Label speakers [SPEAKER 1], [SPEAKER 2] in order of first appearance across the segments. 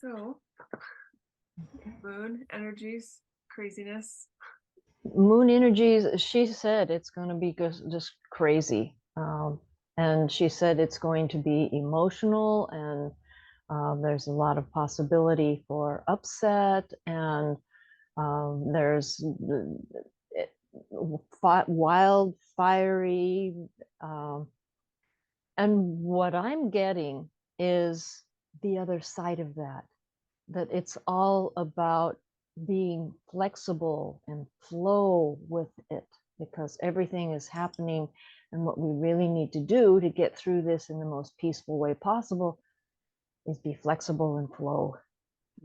[SPEAKER 1] So, moon energies, craziness.
[SPEAKER 2] Moon energies, she said it's going to be just crazy. And she said it's going to be emotional, and there's a lot of possibility for upset, and there's wild, fiery. Um, and what I'm getting is the other side of that, that it's all about being flexible and flow with it, because everything is happening. And what we really need to do to get through this in the most peaceful way possible is be flexible and flow.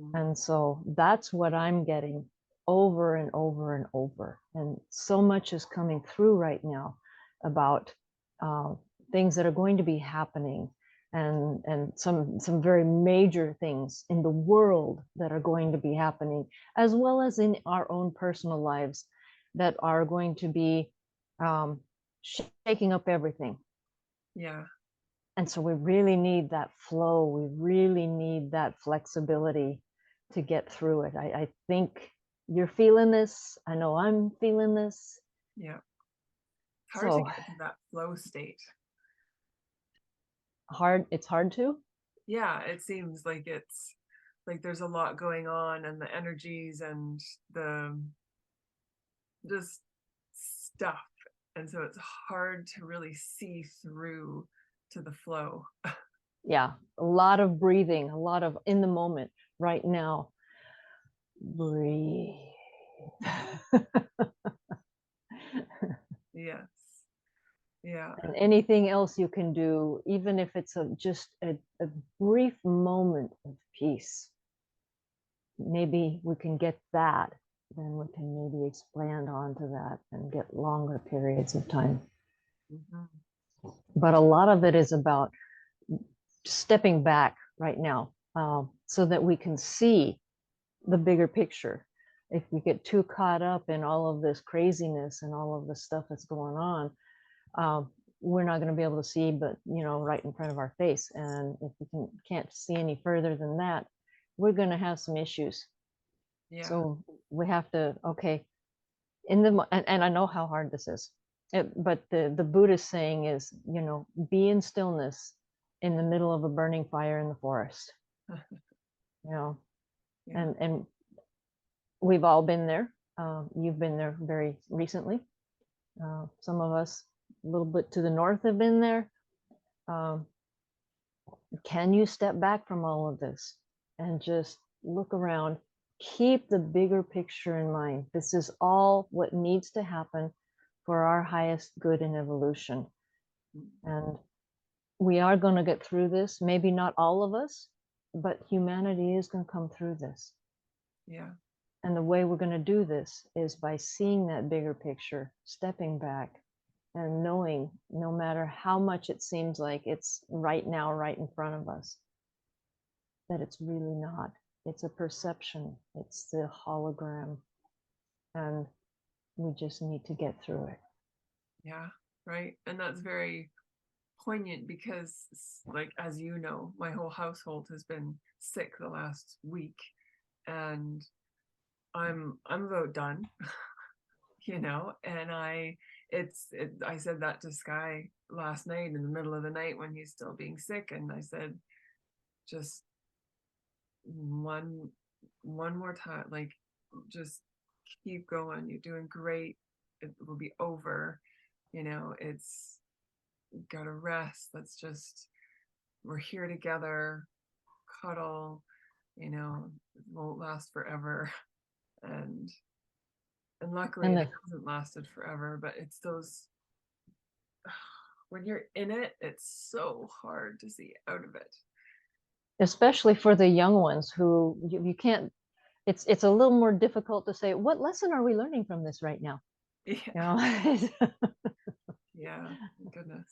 [SPEAKER 1] Mm.
[SPEAKER 2] And so that's what I'm getting over and over and over. And so much is coming through right now about uh, things that are going to be happening, and some very major things in the world that are going to be happening, as well as in our own personal lives, that are going to be um, shaking up everything.
[SPEAKER 1] Yeah.
[SPEAKER 2] And so we really need that flow. We really need that flexibility to get through it. I think you're feeling this. I know I'm feeling this.
[SPEAKER 1] Yeah. It's hard to
[SPEAKER 2] So
[SPEAKER 1] get into that flow state.
[SPEAKER 2] hard, it's hard to.
[SPEAKER 1] Yeah, it seems like it's like there's a lot going on and the energies and the just stuff. And so it's hard to really see through to the flow.
[SPEAKER 2] Yeah, a lot of breathing, a lot of in the moment right now. Breathe.
[SPEAKER 1] Yes. Yeah.
[SPEAKER 2] And anything else you can do, even if it's just a brief moment of peace, maybe we can get that, then we can maybe expand onto that and get longer periods of time.
[SPEAKER 1] Mhm.
[SPEAKER 2] But a lot of it is about stepping back right now, so that we can see the bigger picture. If we get too caught up in all of this craziness and all of the stuff that's going on, we're not going to be able to see, but right in front of our face. And if we can't see any further than that, we're going to have some issues.
[SPEAKER 1] Yeah.
[SPEAKER 2] So we have to, okay, and I know how hard this is. But the Buddhist saying is, be in stillness in the middle of a burning fire in the forest. You know,
[SPEAKER 1] Yeah.
[SPEAKER 2] and we've all been there. You've been there very recently. Some of us a little bit to the north have been there. Um, can you step back from all of this and just look around? Keep the bigger picture in mind. This is all what needs to happen for our highest good in evolution. And we are going to get through this. Maybe not all of us, but humanity is going to come through this.
[SPEAKER 1] Yeah.
[SPEAKER 2] And the way we're going to do this is by seeing that bigger picture, stepping back, and knowing no matter how much it seems like it's right now, right in front of us, that it's really not. It's a perception, it's the hologram, and we just need to get through it.
[SPEAKER 1] Yeah. Right. And that's very poignant because, like, as you know, my whole household has been sick the last week, and I'm about done. And I said that to Sky last night in the middle of the night when he's still being sick, and I said, just one more time, like, just keep going, you're doing great, it will be over, it's gotta rest, let's just, we're here together, cuddle, it won't last forever. and and luckily
[SPEAKER 2] And
[SPEAKER 1] it
[SPEAKER 2] the,
[SPEAKER 1] hasn't lasted forever, but it's those, when you're in it, it's so hard to see out of it.
[SPEAKER 2] especially for the young ones who you can't, it's a little more difficult to say, what lesson are we learning from this right now?
[SPEAKER 1] Yeah.
[SPEAKER 2] You know,
[SPEAKER 1] Yeah. Goodness.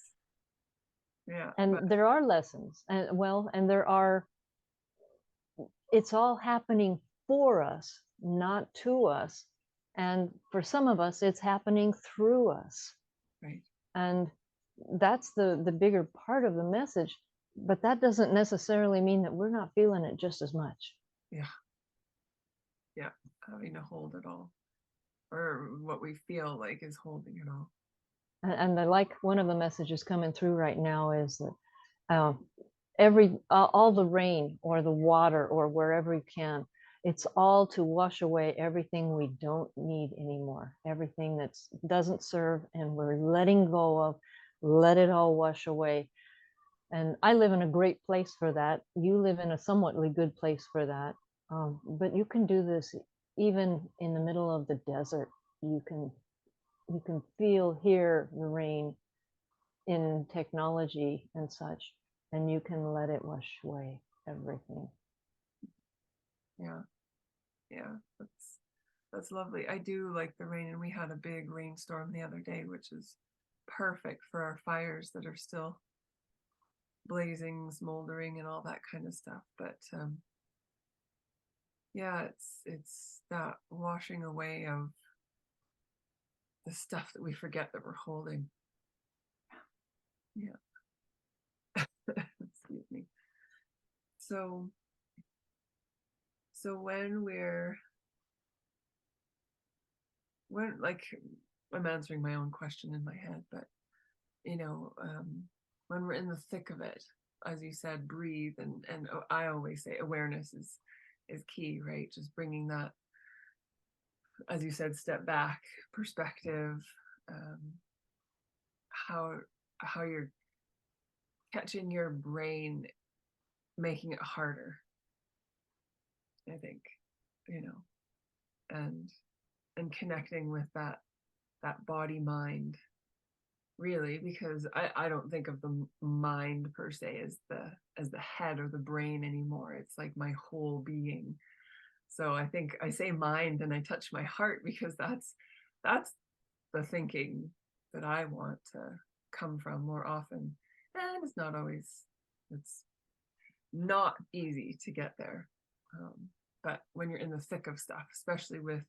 [SPEAKER 1] Yeah. But
[SPEAKER 2] and there are lessons, and well, and there are, it's all happening for us, not to us. And for some of us, it's happening through us.
[SPEAKER 1] right.
[SPEAKER 2] And that's the bigger part of the message. but that doesn't necessarily mean that we're not feeling it just as much.
[SPEAKER 1] Yeah. Yeah. Having to hold it all, or what we feel like is holding it all.
[SPEAKER 2] And I like one of the messages coming through right now is that um, all the rain or the water or wherever you can, it's all to wash away everything we don't need anymore, everything that doesn't serve, and we're letting go of. Let it all wash away. And I live in a great place for that. You live in a somewhatly good place for that. But you can do this even in the middle of the desert. You can feel, hear the rain in technology and such, and you can let it wash away everything.
[SPEAKER 1] Yeah. Yeah. That's lovely. I do like the rain, and we had a big rainstorm the other day, which is perfect for our fires that are still blazing, smoldering, and all that kind of stuff. But yeah, it's that washing away of the stuff that we forget that we're holding. Yeah. Excuse me. So when like I'm answering my own question in my head, but you know, when we're in the thick of it, as you said, breathe, and I always say awareness is key, right? Just bringing that, as you said, step back, perspective, um, how how you're catching your brain, making it harder. I think, you know, and connecting with that body mind, really, because I don't think of the mind per se as the head or the brain anymore. It's like my whole being. So I think I say mind and I touch my heart, because that's the thinking that I want to come from more often. And it's not easy to get there. But when you're in the thick of stuff, especially with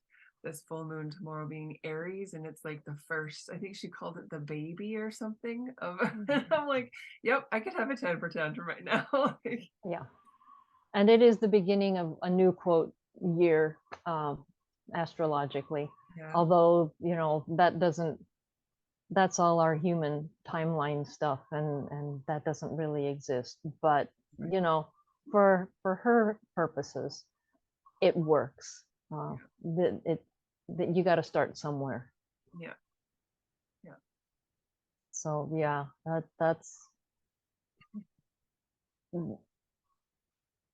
[SPEAKER 1] this full moon tomorrow being Aries, and it's like the first, I think she called it the baby or something of, I'm like, yep, I could have a temper tantrum right now. Like,
[SPEAKER 2] Yeah. And it is the beginning of a new quote year, astrologically.
[SPEAKER 1] yeah,
[SPEAKER 2] Although, that's all our human timeline stuff, and that doesn't really exist. But,
[SPEAKER 1] right,
[SPEAKER 2] for her purposes, it works.
[SPEAKER 1] yeah,
[SPEAKER 2] That you got to start somewhere.
[SPEAKER 1] yeah, yeah,
[SPEAKER 2] So yeah, that's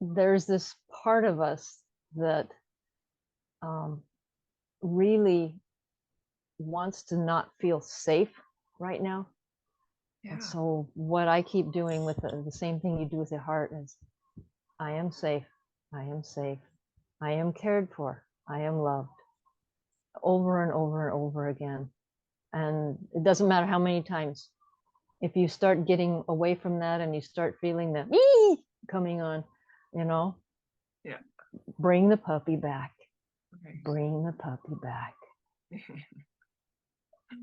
[SPEAKER 2] there's this part of us that um, really wants to not feel safe right now. And
[SPEAKER 1] yeah,
[SPEAKER 2] so what I keep doing with the same thing you do with your heart is, I am safe, I am safe, I am cared for, I am loved, over and over and over again. And it doesn't matter how many times. If you start getting away from that and you start feeling the "ee" coming on, you know,
[SPEAKER 1] yeah,
[SPEAKER 2] bring the puppy back.
[SPEAKER 1] right.
[SPEAKER 2] Bring the puppy back.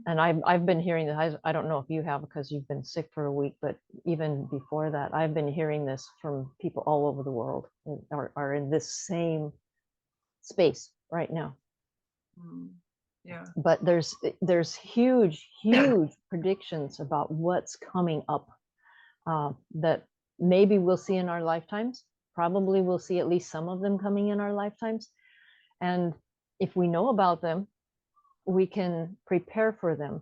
[SPEAKER 2] And I've been hearing that. I don't know if you have, because you've been sick for a week, but even before that, I've been hearing this from people all over the world that are in this same space right now.
[SPEAKER 1] Yeah,
[SPEAKER 2] But there's huge predictions about what's coming up, that maybe we'll see in our lifetimes. Probably we'll see at least some of them coming in our lifetimes. And if we know about them, we can prepare for them.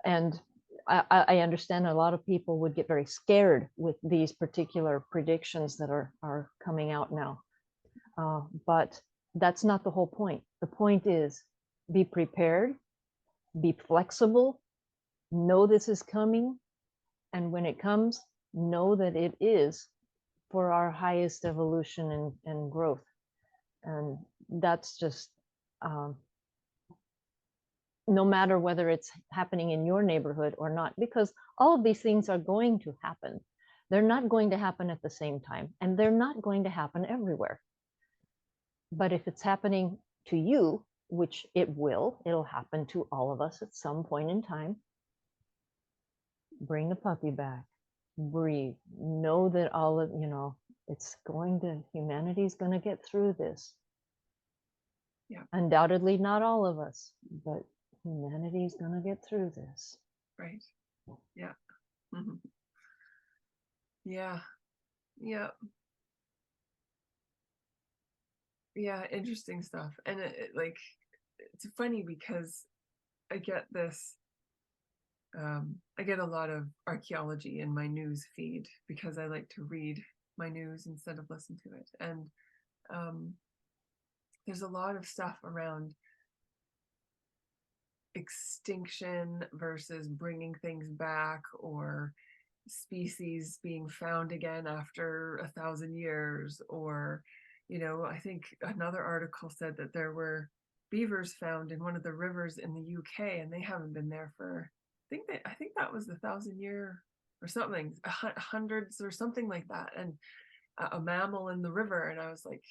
[SPEAKER 2] And I understand a lot of people would get very scared with these particular predictions that are coming out now. But that's not the whole point. The point is, be prepared, be flexible, know this is coming, and when it comes, know that it is for our highest evolution and growth. And that's just, um, no matter whether it's happening in your neighborhood or not, because all of these things are going to happen. They're not going to happen at the same time, and they're not going to happen everywhere. But if it's happening to you, which it'll happen to all of us at some point in time, bring the puppy back. breathe, know that all of, humanity's going to get through this.
[SPEAKER 1] Yeah.
[SPEAKER 2] Undoubtedly not all of us, but humanity's going to get through this.
[SPEAKER 1] Right. Yeah. Mhm. Yeah. Yeah. Yeah. Interesting stuff. And like, it's funny because I get this, I get a lot of archaeology in my news feed because I like to read my news instead of listen to it. And um, there's a lot of stuff around extinction versus bringing things back, or species being found again after 1,000 years, or I think another article said that there were beavers found in one of the rivers in the UK, and they haven't been there for, I think that was the 1,000 year or something, hundreds or something like that, and a mammal in the river. And I was like,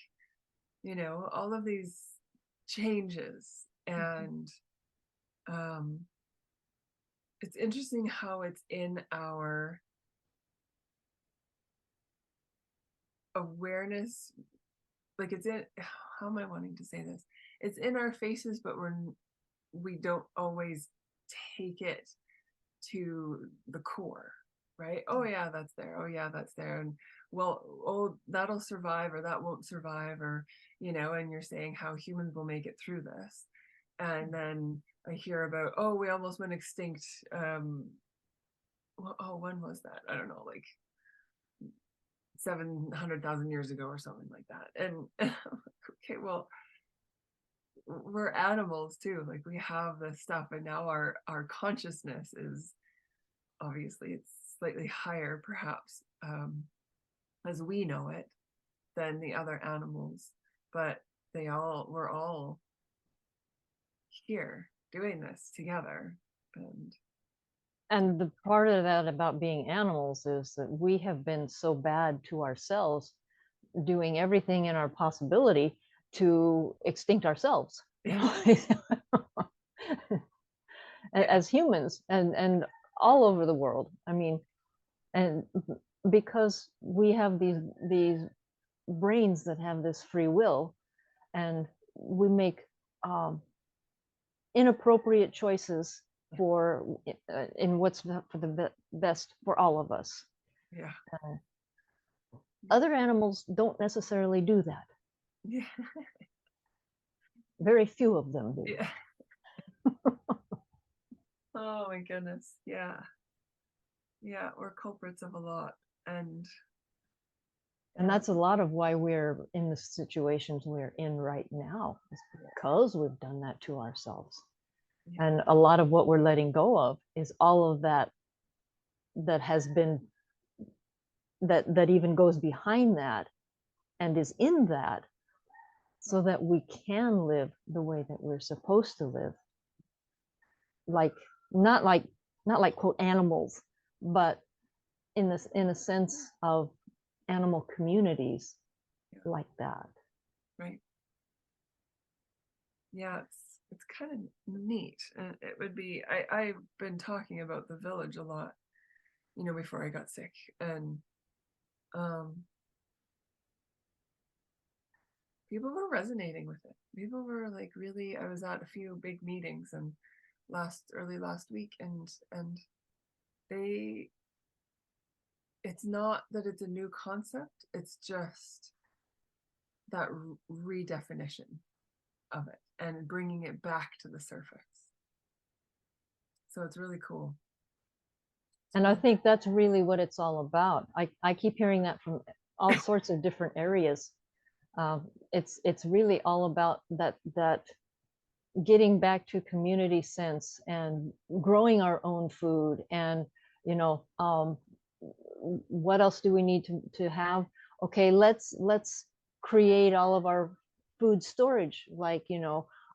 [SPEAKER 1] all of these changes. And um it's interesting how it's in our awareness, like it's in, how am I wanting to say this, it's in our faces, but we don't always take it to the core, right? Oh yeah, that's there. Oh yeah, that's there. And well, oh, that'll survive or that won't survive, or and you're saying how humans will make it through this. And then I hear about, oh, we almost went extinct. Well, oh, when was that? I don't know, like 700,000 years ago or something like that. And okay, well, we're animals too. Like, we have this stuff, and now our consciousness is, obviously it's slightly higher, perhaps, as we know it, than the other animals. But we're all here doing this together.
[SPEAKER 2] And the part of that about being animals is that we have been so bad to ourselves, doing everything in our possibility to extinct ourselves,
[SPEAKER 1] Yeah. Yeah.
[SPEAKER 2] as humans, and all over the world. I mean, and because we have these brains that have this free will, and we make inappropriate choices for in what's for the best for all of us.
[SPEAKER 1] Yeah.
[SPEAKER 2] Other animals don't necessarily do that.
[SPEAKER 1] Yeah.
[SPEAKER 2] Very few of them do.
[SPEAKER 1] Yeah. Oh my goodness. Yeah. Yeah, we're culprits of a lot. And
[SPEAKER 2] And that's a lot of why we're in the situations we're in right now, is because we've done that to ourselves.
[SPEAKER 1] yeah.
[SPEAKER 2] And a lot of what we're letting go of is all of that that has been, that even goes behind that and is in that, so that we can live the way that we're supposed to live. Like, not like not like quote animals, but in a sense of animal communities
[SPEAKER 1] Yeah.
[SPEAKER 2] like that.
[SPEAKER 1] Right. Yeah, it's kind of neat. And it would be, I've been talking about the village a lot, before I got sick. And um people were resonating with it. People were like, really, I was at a few big meetings and early last week, and they, it's not that it's a new concept, it's just that redefinition of it and bringing it back to the surface. So it's really cool.
[SPEAKER 2] And I think that's really what it's all about. I keep hearing that from all sorts of different areas. It's really all about that getting back to community sense and growing our own food. And what else do we need to have? Okay, let's create all of our food storage. Like,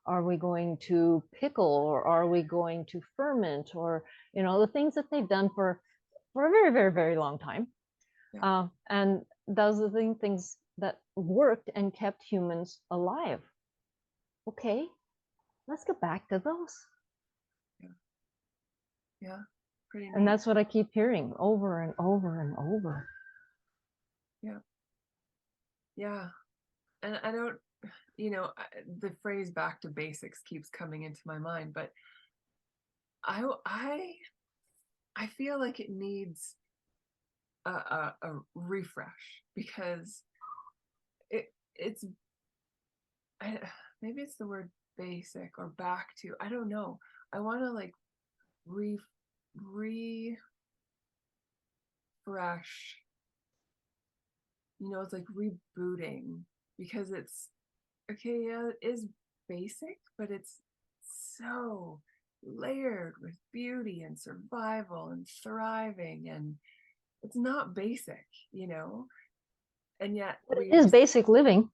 [SPEAKER 2] are we going to pickle, or are we going to ferment, or the things that they've done for a very, very, very long time.
[SPEAKER 1] Yeah.
[SPEAKER 2] And those are the things that worked and kept humans alive. Okay, let's get back to those.
[SPEAKER 1] Yeah. Yeah. pretty
[SPEAKER 2] And
[SPEAKER 1] neat.
[SPEAKER 2] that's what I keep hearing over and over and over.
[SPEAKER 1] Yeah. Yeah. And I don't, the phrase back to basics keeps coming into my mind, but I I feel like it needs a refresh because it's I, maybe it's the word basic or back to, I don't know. I want to like re refresh, it's like rebooting because it's okay, yeah, it is basic, but it's so layered with beauty and survival and thriving, and it's not basic, and yet
[SPEAKER 2] But
[SPEAKER 1] we
[SPEAKER 2] it is
[SPEAKER 1] are,
[SPEAKER 2] basic living.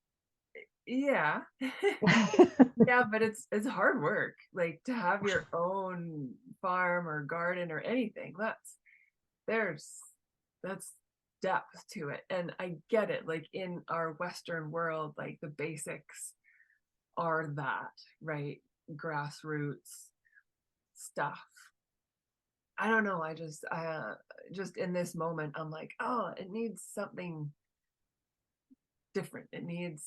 [SPEAKER 1] yeah. Yeah, but it's hard work, like to have your own farm or garden or anything. There's that's depth to it. And I get it, like in our Western world, like the basics are that, right? Grassroots stuff. I don't know. Just in this moment, I'm like, oh, it needs something different. It needs,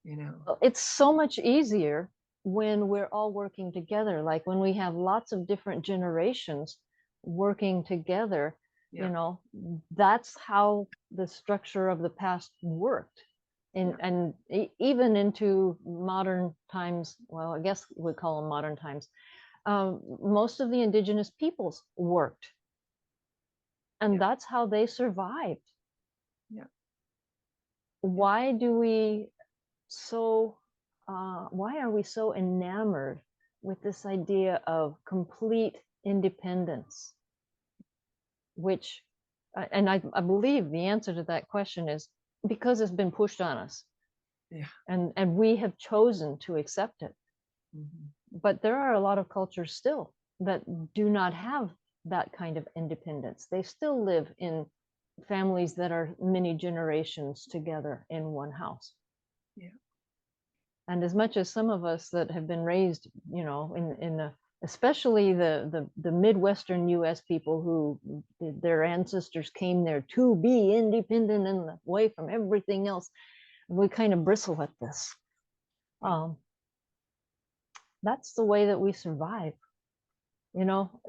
[SPEAKER 1] you know,
[SPEAKER 2] Well, it's so much easier when we're all working together, like when we have lots of different generations working together,
[SPEAKER 1] yeah,
[SPEAKER 2] that's how the structure of the past worked.
[SPEAKER 1] yeah,
[SPEAKER 2] And even into modern times, well, I guess we call them modern times, most of the indigenous peoples worked, and
[SPEAKER 1] yeah,
[SPEAKER 2] that's how they survived.
[SPEAKER 1] yeah, yeah,
[SPEAKER 2] Why do we so why are we so enamored with this idea of complete independence, which I believe the answer to that question is because it's been pushed on us,
[SPEAKER 1] yeah.
[SPEAKER 2] and we have chosen to accept it.
[SPEAKER 1] Mhm.
[SPEAKER 2] But there are a lot of cultures still that do not have that kind of independence. They still live in families that are many generations together in one house.
[SPEAKER 1] Yeah,
[SPEAKER 2] And as much as some of us that have been raised, in the especially the Midwestern US people who their ancestors came there to be independent and away from everything else, we kind of bristle at this.
[SPEAKER 1] yeah,
[SPEAKER 2] Um, that's the way that we survive,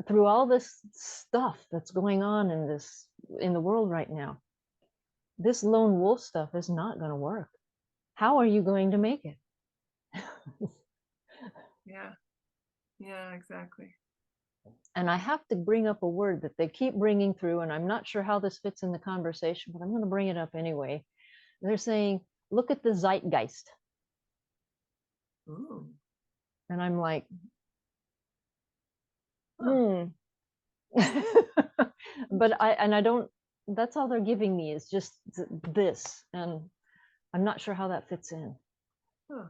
[SPEAKER 2] through all this stuff that's going on in the world right now. This lone wolf stuff is not going to work. How are you going to make it?
[SPEAKER 1] yeah, yeah, exactly.
[SPEAKER 2] And I have to bring up a word that they keep bringing through, and I'm not sure how this fits in the conversation, but I'm going to bring it up anyway. They're saying, look at the zeitgeist.
[SPEAKER 1] Ooh,
[SPEAKER 2] And I'm like,
[SPEAKER 1] huh,
[SPEAKER 2] hmm. But I don't, that's all they're giving me is just this. And I'm not sure how that fits in.
[SPEAKER 1] huh.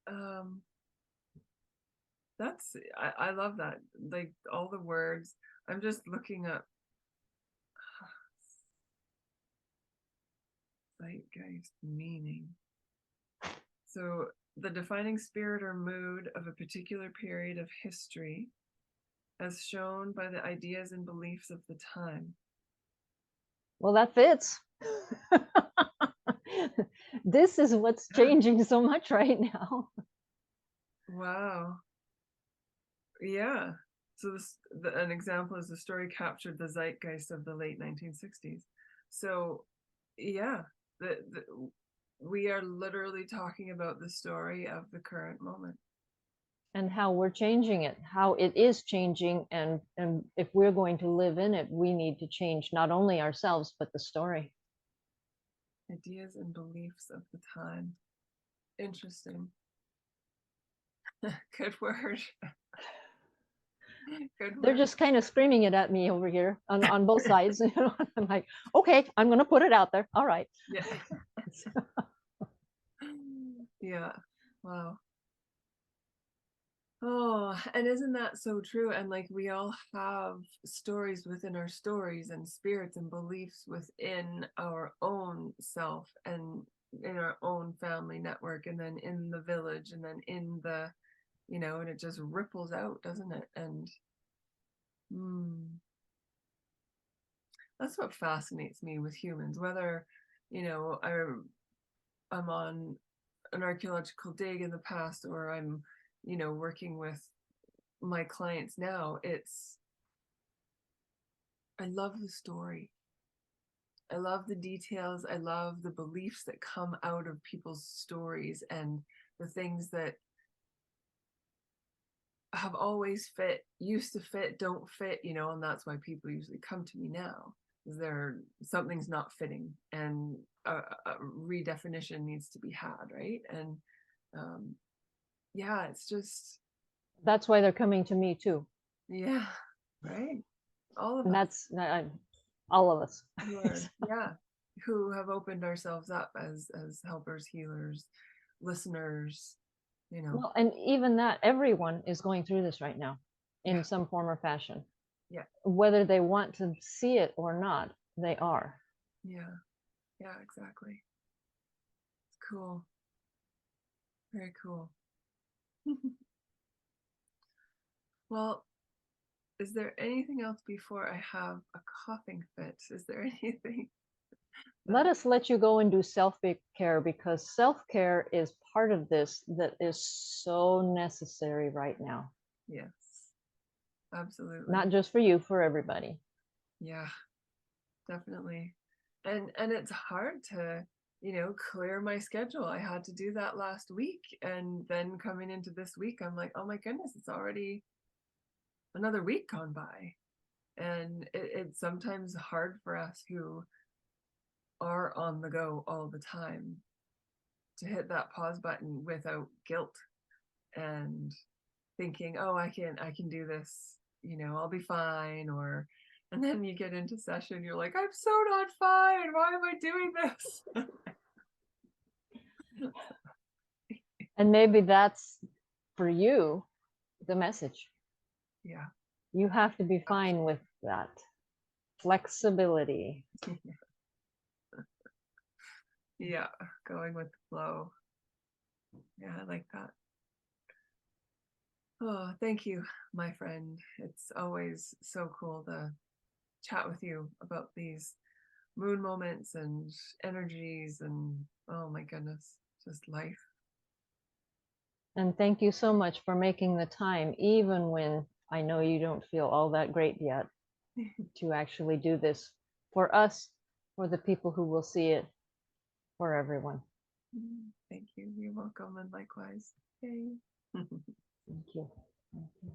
[SPEAKER 1] Um, I love that. Like all the words. I'm just looking up zeitgeist meaning. So the defining spirit or mood of a particular period of history as shown by the ideas and beliefs of the time.
[SPEAKER 2] Well, that fits. This is what's changing so much right now.
[SPEAKER 1] Wow. Yeah. So an example is the story captured the zeitgeist of the late 1960s. So yeah, the we are literally talking about the story of the current moment.
[SPEAKER 2] And how we're changing it, how it is changing, and if we're going to live in it, we need to change not only ourselves but the story.
[SPEAKER 1] Ideas and beliefs of the time. Interesting. Good word. Good
[SPEAKER 2] They're
[SPEAKER 1] word.
[SPEAKER 2] just kind of screaming it at me over here on both sides. I'm like, okay, I'm going to put it out there. All right.
[SPEAKER 1] Yeah. Yeah. Wow. Oh, and isn't that so true? And like we all have stories within our stories and spirits and beliefs within our own self and in our own family network and then in the village and then in the, and it just ripples out, doesn't it? And Mm. That's what fascinates me with humans, whether, I'm on an archaeological dig in the past or I'm, working with my clients now. I love the story. I love the details. I love the beliefs that come out of people's stories and the things that have always fit, used to fit, don't fit, and that's why people usually come to me now. Is there something's not fitting and a redefinition needs to be had, right? And um, yeah, it's just,
[SPEAKER 2] That's why they're coming to me too.
[SPEAKER 1] yeah, right. All of
[SPEAKER 2] And
[SPEAKER 1] us
[SPEAKER 2] that's all of us.
[SPEAKER 1] who are, yeah, who have opened ourselves up as helpers, healers, listeners, you know.
[SPEAKER 2] Well, and even that, everyone is going through this right now
[SPEAKER 1] Yeah,
[SPEAKER 2] in some form or fashion.
[SPEAKER 1] yeah,
[SPEAKER 2] Whether they want to see it or not, they are.
[SPEAKER 1] yeah, yeah, exactly. It's cool. Very cool. Well, is there anything else before I have a coughing fit? Is there anything
[SPEAKER 2] Let
[SPEAKER 1] that,
[SPEAKER 2] us let you go and do self-care, because self-care is part of this that is so necessary right now.
[SPEAKER 1] yes, absolutely.
[SPEAKER 2] Not just for you, for everybody.
[SPEAKER 1] Yeah, definitely. And it's hard to, clear my schedule. I had to do that last week. And then coming into this week, I'm like, oh my goodness, it's already another week gone by. And it's sometimes hard for us who are on the go all the time to hit that pause button without guilt and thinking, oh, I can do this, I'll be fine. Or and then you get into session, you're like, I'm so not fine, why am I doing this?
[SPEAKER 2] And maybe that's for you the message.
[SPEAKER 1] Yeah,
[SPEAKER 2] You have to be fine with that flexibility.
[SPEAKER 1] yeah, going with the flow. Yeah, I like that. Oh, thank you, my friend. It's always so cool to chat with you about these moon moments and energies and oh my goodness, just life.
[SPEAKER 2] And thank you so much for making the time, even when I know you don't feel all that great yet, to actually do this for us, for the people who will see it, for everyone.
[SPEAKER 1] Thank you. You're welcome, and likewise. Yay.
[SPEAKER 2] Thank you. Thank you.